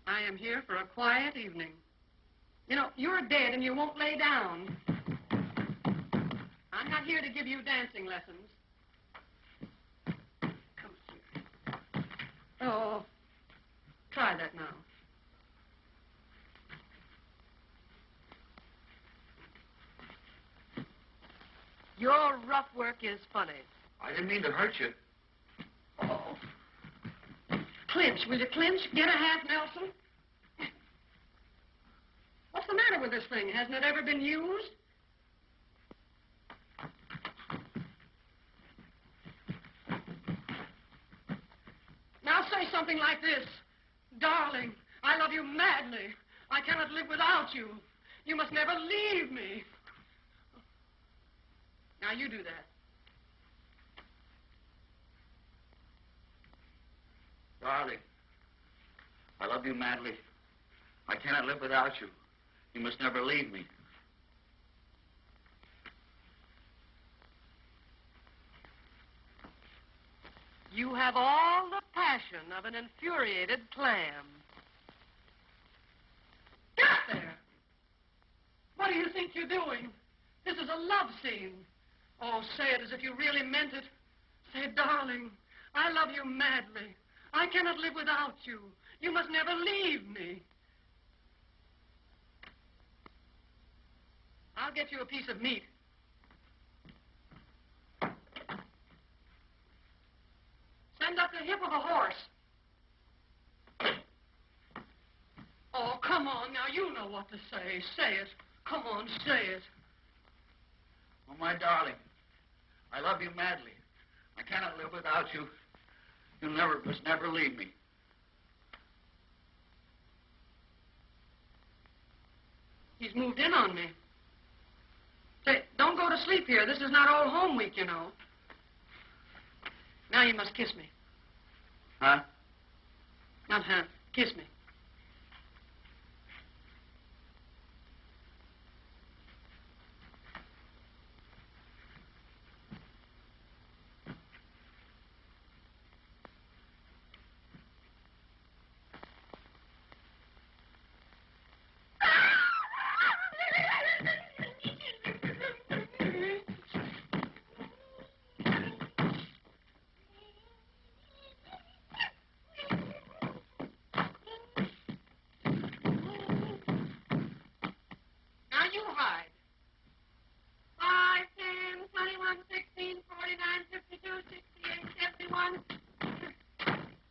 I am here for a quiet evening. You know, you're dead and you won't lay down. I'm not here to give you dancing lessons. Come here. Oh, try that now. Your rough work is funny. I didn't mean to hurt you. Oh. Clinch, will you clinch? Get a half Nelson. What's the matter with this thing? Hasn't it ever been used? Now say something like this. Darling, I love you madly. I cannot live without you. You must never leave me. Now you do that. Darling, I love you madly. I cannot live without you. You must never leave me. You have all the passion of an infuriated clam. Get there! What do you think you're doing? This is a love scene. Oh, say it as if you really meant it. Say, darling, I love you madly. I cannot live without you. You must never leave me. I'll get you a piece of meat. Send up the hip of a horse. Oh, come on now. You know what to say. Say it. Come on, say it. Oh, my darling, I love you madly. I cannot live without you. You must never leave me. He's moved in on me. Say, don't go to sleep here. This is not Old Home Week, you know. Now you must kiss me. Huh? Not huh. Kiss me. Now you hide. 5, 10, 21, 16, 49, 52, 68, 71.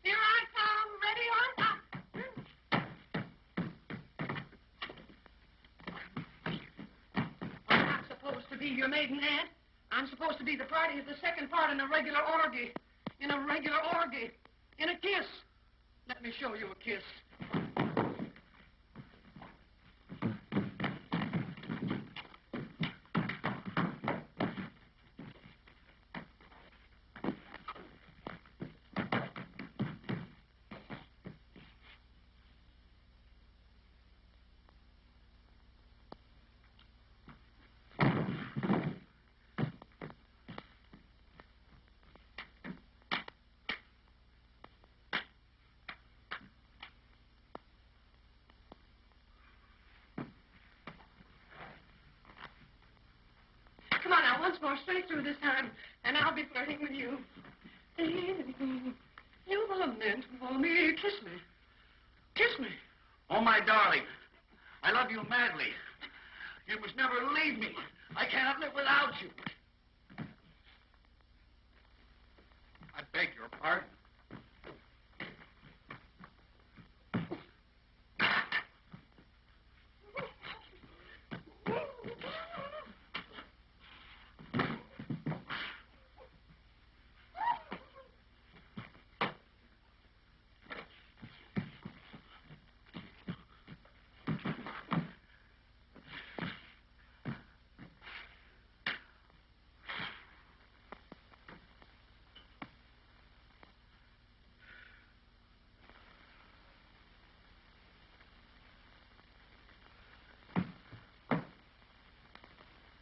Here I come. Ready or not. I'm not supposed to be your maiden aunt. I'm supposed to be the party of the second part in a regular orgy. In a regular orgy. In a kiss. Let me show you a kiss. Come on now, once more, straight through this time, and I'll be flirting with you. You were meant for me. Kiss me. Kiss me. Oh, my darling. I love you madly. You must never leave me. I cannot live without you. I beg your pardon.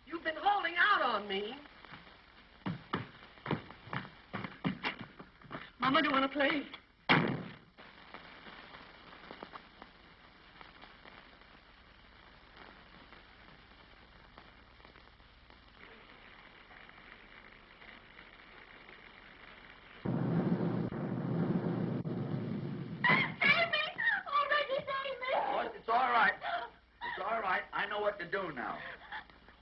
You've been holding out on me. Mama, do you want to play? Oh, it's all right. It's all right. I know what to do now.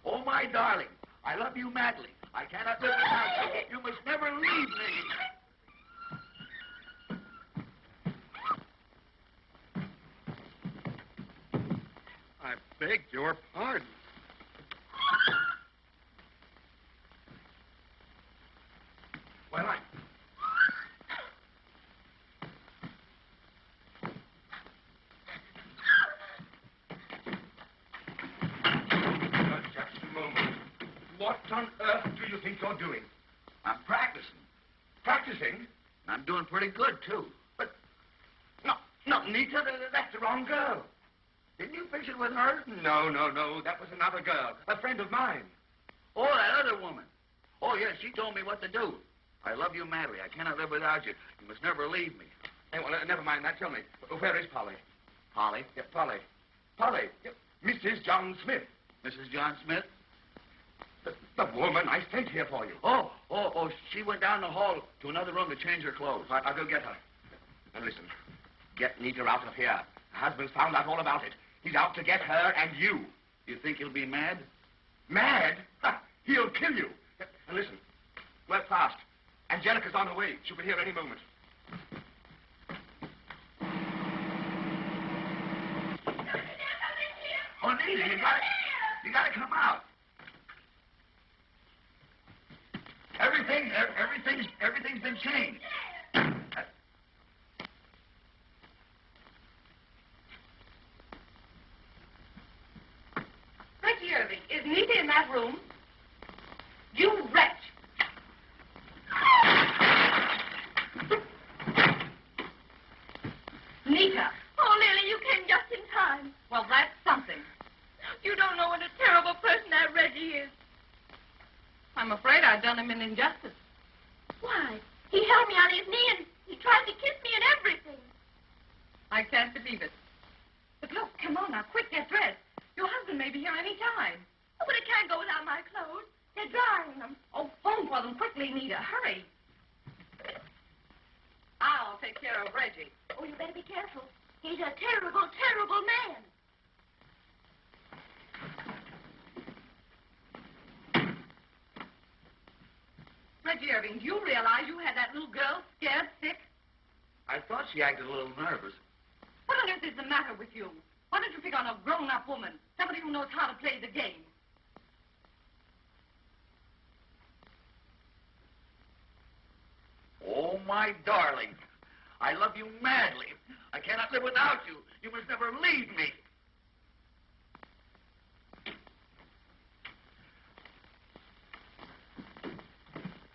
Oh, my darling, I love you madly. I cannot live without you. You must never leave me. I beg your pardon. Well, just a moment. What on earth do you think you're doing? I'm practicing. Practicing? I'm doing pretty good, too. No, Nita, that's the wrong girl. Didn't you fix it with her? No. That was another girl, a friend of mine. Oh, that other woman. Oh, yes, she told me what to do. I love you madly. I cannot live without you. You must never leave me. Hey, well, never mind that. Tell me, where is Polly? Polly? Yeah, Polly. Polly. Yeah, Mrs. John Smith. Mrs. John Smith? The woman I sent here for you. Oh, she went down the hall to another room to change her clothes. Right, I'll go get her. Now, listen. Get Nita out of here. Her husband's found out all about it. He's out to get her and you. You think he'll be mad? Mad? Ha, he'll kill you. And listen, work fast. Angelica's on her way. She'll be here any moment. Oh, Nita, you gotta come out. Everything saying. Everything's been changed. Reggie Irving, is Nita in that room? You wretch! Nita! Oh, Lily, you came just in time. Well, that's something. You don't know what a terrible person that Reggie is. I'm afraid I've done him an injustice. Why? He held me on his knee and he tried to kiss me and everything. I can't believe it. But look, come on now, quick, get dressed. Your husband may be here any time. Oh, but I can't go without my clothes. They're drying them. Oh, phone for them quickly, Nita. Hurry. I'll take care of Reggie. Oh, you better be careful. He's a terrible, terrible man. Reggie Irving, do you realize you had that little girl scared sick? I thought she acted a little nervous. What on earth is the matter with you? Why don't you pick on a grown-up woman? Somebody who knows how to play the game. Oh, my darling. I love you madly. I cannot live without you. You must never leave me.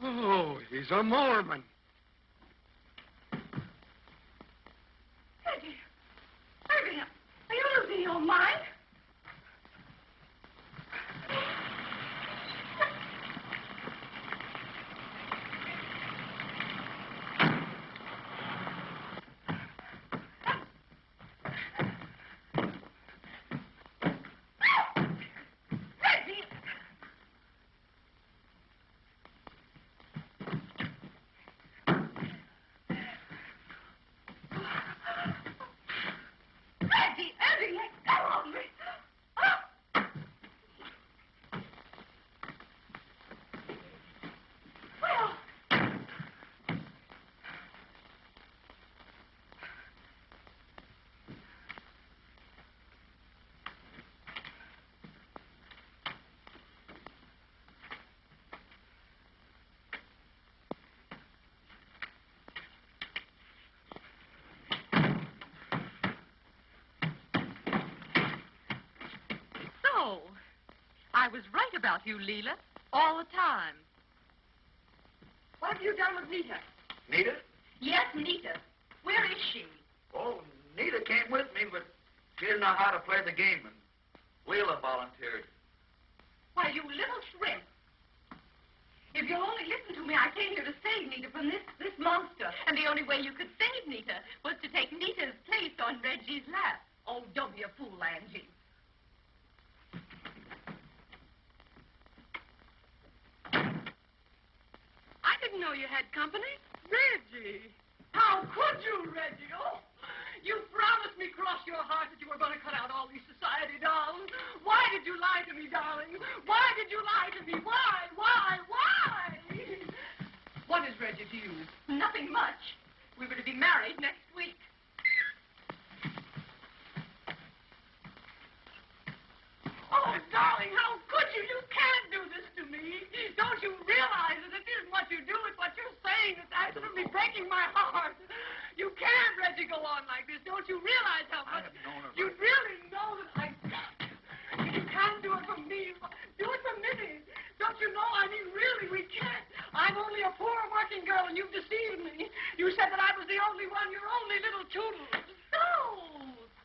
Oh, he's a Mormon. Reggie, Irving, are you losing your mind? So, I was right about you, Leela, all the time. What have you done with Nita? Nita? Yes, Nita. Where is she? Oh, Nita came with me, but she didn't know how to play the game, and Leela volunteered. Why, you little shrimp. If you'll only listen to me, I came here to save Nita from this monster. And the only way you could save Nita was to take Nita's place on Reggie's lap. Oh, don't be a fool, Angie. I didn't know you had company. Reggie. How could you, Reggie? Oh, you promised me cross your heart that you were going to cut out all these society dolls. Why did you lie to me, darling? Why did you lie to me? Why? What is Reggie to you? Nothing much. We were to be married next week. Oh, darling, how could you? You can't do this to me. Don't you realize that it isn't what you do, it's what you're saying that's absolutely breaking my heart. You can't, Reggie, go on like this. Don't you realize how much... You really know that you can't do it for me. Do it for Missy. Don't you know? I mean, really, we can't. I'm only a poor working girl, and you've deceived me. You said that I was the only one, your only little Toodle. So,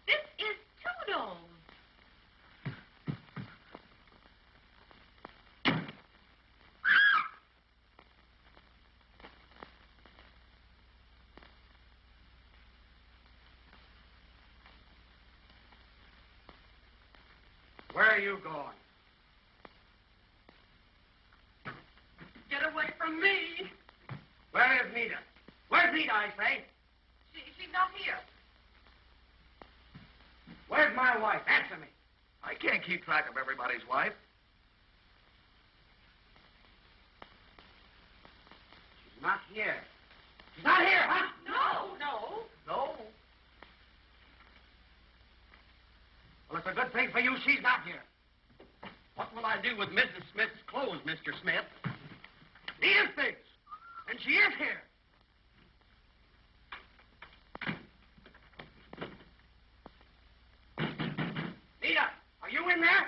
this is Toodles. Where are you going? Get away from me. Where is Nita? Where's Nita, I say? She's not here. Where's my wife? Answer me. I can't keep track of everybody's wife. She's not here. She's not here, huh? No. No. Well, it's a good thing for you she's not here. What will I do with Mrs. Smith's clothes, Mr. Smith? These things. here. Nita, are you in there?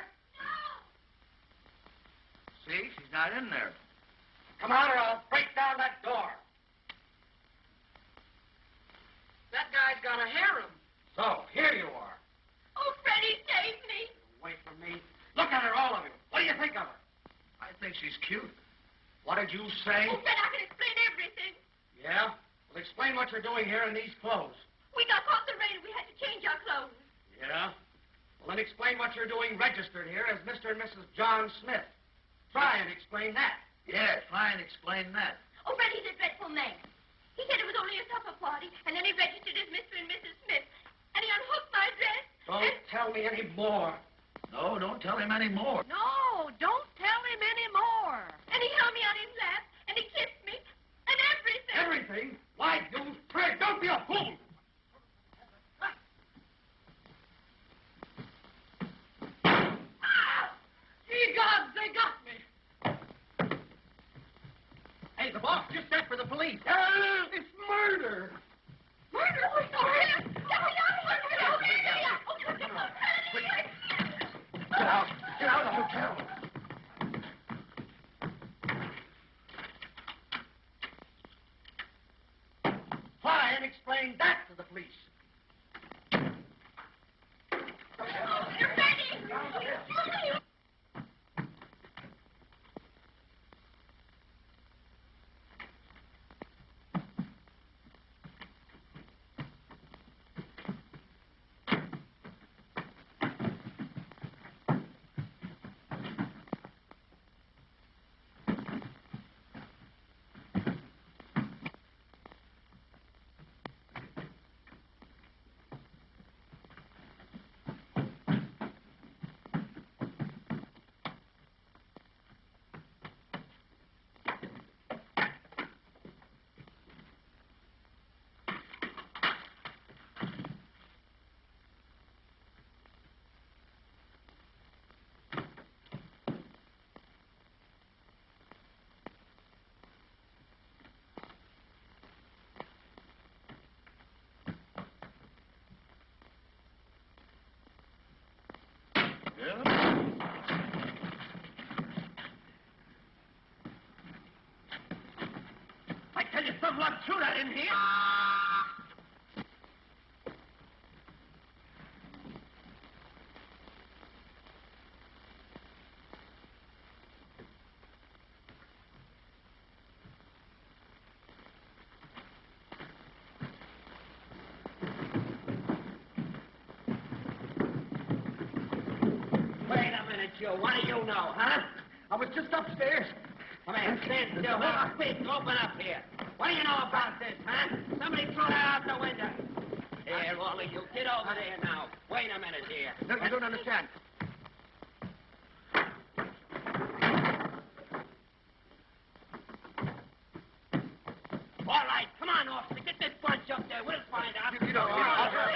See, she's not in there. Come out or I'll break down that door. That guy's got a harem. So, here you are. Oh, Freddie, save me. Away from me. Look at her, all of you. What do you think of her? I think she's cute. What did you say? Oh, Fred, I can explain everything. Yeah? Well, explain what you're doing here in these clothes. We got caught in the rain. We had to change our clothes. Yeah? Well, then explain what you're doing registered here as Mr. and Mrs. John Smith. Try and explain that. Yeah, try and explain that. Oh, Fred, he's a dreadful man. He said it was only a supper party, and then he registered as Mr. and Mrs. Smith. And he unhooked my dress. Don't tell me any more. No, don't tell him any more. No, don't tell him any more. And he held me on his lap, and he kissed me, and everything. Everything? Why, you Fred, don't be a fool. Ah! Ye gods, they got me. Hey, the boss just sent for the police. It's murder. Murder? Oh, him. Get me out of here. Get out. Get out of the hotel. Try and explain that to the police. You're ready. I tell you, some luck to that in here. Wait a minute, Joe. What do you know, huh? I was just upstairs. Come here, stand still. Huh? Quick, open up here. What do you know about this, huh? Somebody threw that out the window. Here, all of you, get over there now. Wait a minute here. No, I don't understand. All right, come on, officer. Get this bunch up there. We'll find out. You know, I'll try.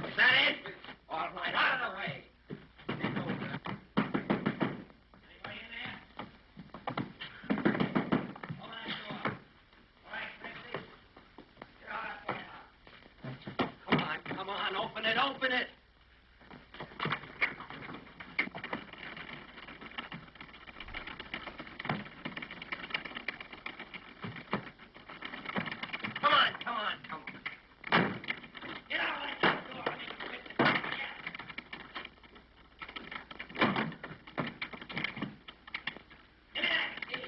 Is that it? All right, out of the way. Anybody in there? Open that door. All right, Christy. Get out of there. Come on, open it, open it. Come on. Get out of that door. I mean, quit the door. Give me that key.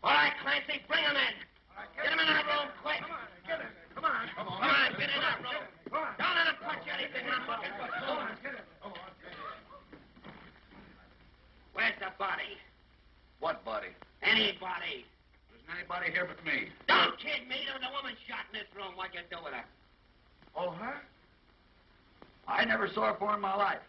All right, Clancy, bring him in. Get him in that room quick. Come on. Come on, get in that room. Don't let him touch anything now. nobody here but me. Don't kid me. There was a woman shot in this room. What'd you do with her? Oh, her? I never saw her before in my life.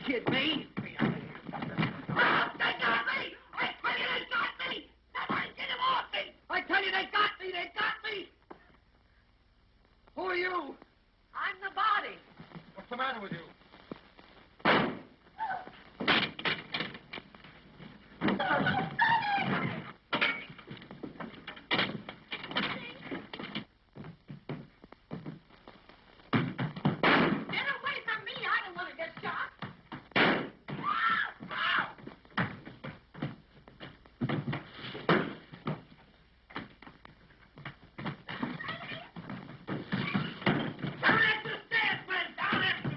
Kid me? Oh, they got me! I tell you they got me! Somebody get him off me! I tell you they got me! They got me! Who are you? I'm the body. What's the matter with you? Get away from me. I don't want to get shot. Down after the stairs, friend! Down after!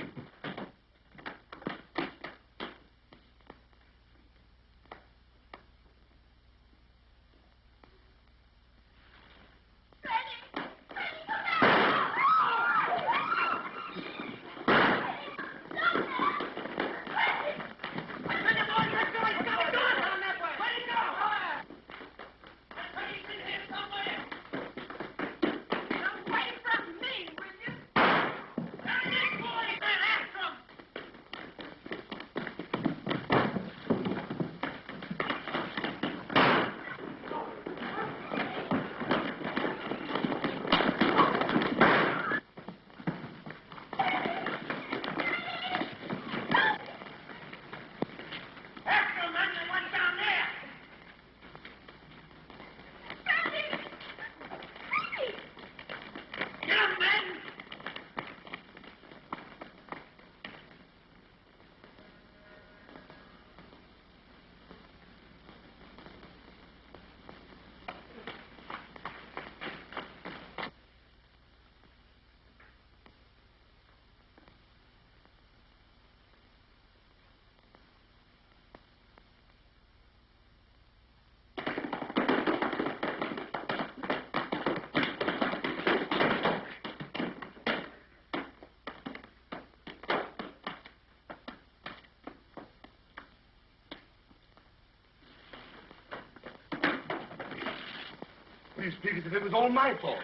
You speak as if it was all my fault.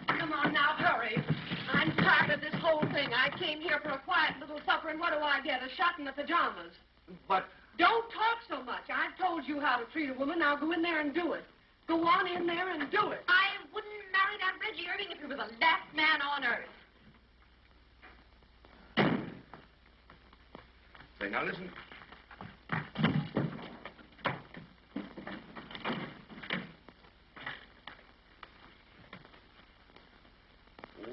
Come on now, hurry. I'm tired of this whole thing. I came here for a quiet little supper, and what do I get? A shot in the pajamas. But... Don't talk so much. I've told you how to treat a woman. Now go in there and do it. Go on in there and do it. I wouldn't marry that Reggie Irving if he was the last man on earth. Say, now listen.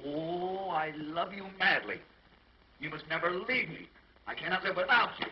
Oh, I love you madly. You must never leave me. I cannot live without you.